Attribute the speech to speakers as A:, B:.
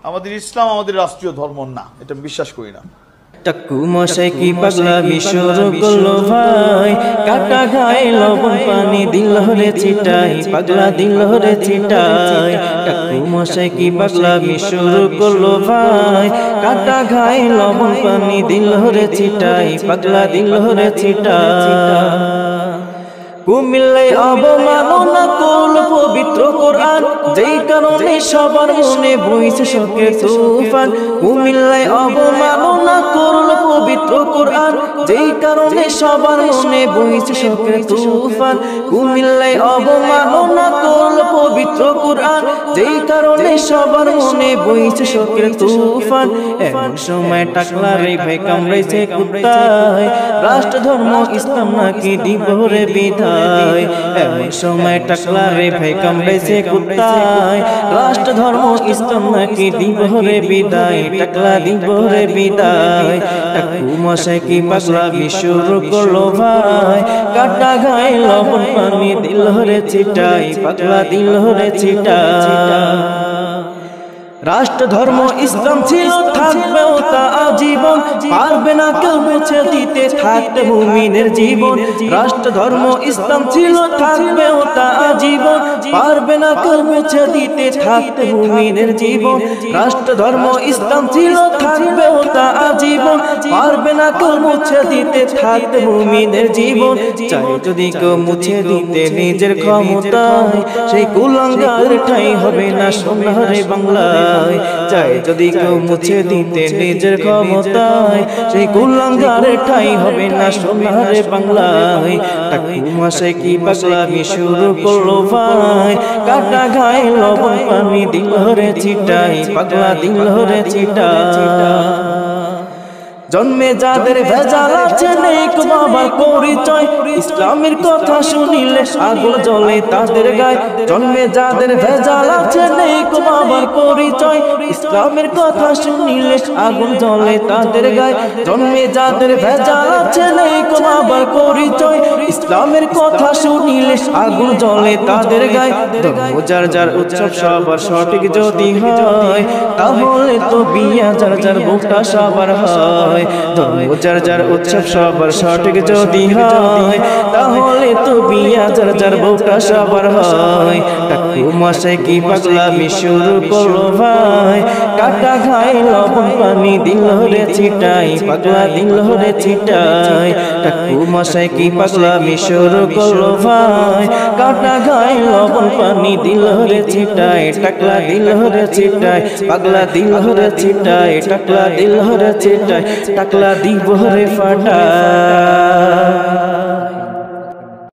A: আমাদের ইসলাম আমাদের রাষ্ট্রীয় ধর্ম না, এটা বিশ্বাস করি না।
B: টাকু মশাই কি পাগলামি শুরু করলো ভাই, কাটা গায়ে লবণ পানি দিল রে ছিটাই, পাগলা দিল রে ছিটাই। টাকু মশাই কি পাগলামি শুরু করলো ভাই, কাটা গায়ে লবণ পানি দিল রে ছিটাই, পাগলা দিল রে ছিটাই। কুমিল্লায় অবমাননা করল পবিত্র কোরআন, যেই কারণে সবার মনে বইছে শোকের তুফান। কুমিল্লায় অবমাননা করল পবিত্র কোরআন, যেই কারণে সবার মনে বইছে শোকের তুফান। কুমিল্লায় অবমাননা করল পবিত্র কোরআন, যেই কারণে সবার মনে বইছে শোকের তুফান। এমন সময় টাকলারে ভাই কামড়াইছে কুত্তায়, রাষ্ট্র ধর্ম ইসলাম নাকি দিব রে বিধায়। এমন সময় টাকলারে ভাই কামড়াইছে কুত্তায়, রাষ্ট্র ধর্ম ইসলাম নাকি দিব রে বিদায়, টাকলা দিব রে বিদায়। টাকু মশাই কি পাগলামি শুরু করলো ভাই, কাটা গায়ে লবণ পানি দিল রে ছিটাই, পাগলা দিল রে ছিটাই। রাষ্ট্র ধর্ম ইসলাম ছিল থাকবেও তা আজীবন, পারবে না কেউ মুছে দিতে থাকতে মুমিনের জীবন। রাষ্ট্র ধর্ম ইসলাম ছিল থাকবেও তা আজীবন, পারবে না কেউ মুছে দিতে থাকতে মুমিনের জীবন। রাষ্ট্র ধর্ম ইসলাম ছিল থাকবেও তা আজীবন, পারবে না কেউ মুছে দিতে থাকতে মুমিনের জীবন। চাই যদি কেউ মুছে দিতে নিজের ক্ষমতায়, সেই কুলাঙ্গার ঠাঁই হবে না সোনারে বাংলায়। চাই যদি কেউ মুছে দিতে নিজের ক্ষমতায়, সেই কুলাঙ্গারের ঠাঁই হবে না সোনারে বাংলায়। টাকু মশাই কি পাগলামি শুরু করলো ভাই, কাটা গায়ে লবণ পানি দিল রে ছিটাই, পাগলা দিল রে ছিটাই। জন্মে যাদের ভেজাল আছে নেই বাবার পরিচয়, ইসলামের কথা শুনিলে আগুন জ্বলে তাদের গায়ে। জন্মে যাদের ভেজাল আছে নেই বাবার পরিচয়, ইসলামের কথা শুনিলে আগুন জ্বলে তাদের গায়ে। জন্মে যাদের ভেজাল আছে নেই বাবার পরিচয়, ইসলামের কথা শুনিলে আগুন জ্বলে তাদের গায়ে। ধর্ম যার যার উৎসব সবার সঠিক যদি হয়, তাহলে তো বিয়া যার যার বুকটা সবার হয়। ধর্ম যার যার উৎসব সবার সঠিক যদি হয়, তাহলে তো বিয়া যার যার বুকটা সবার হয়। টাকু মশাই কি পাগলামি শুরু করলো ভাই, কাটা গায়ে লবণ পানি দিল রে ছিটাই, পাগলা দিল রে ছিটাই। টাকু মশাই কি পাগলামি শুরু করলো ভাই, কাটা গায়ে লবণ পানি দিল রে ছিটাই, টাকলা দিল রে ছিটাই, পাগলা দিল রে ছিটাই, টাকলা দিল রে ছিটাই, টাকলা দিব রে ফাটাই।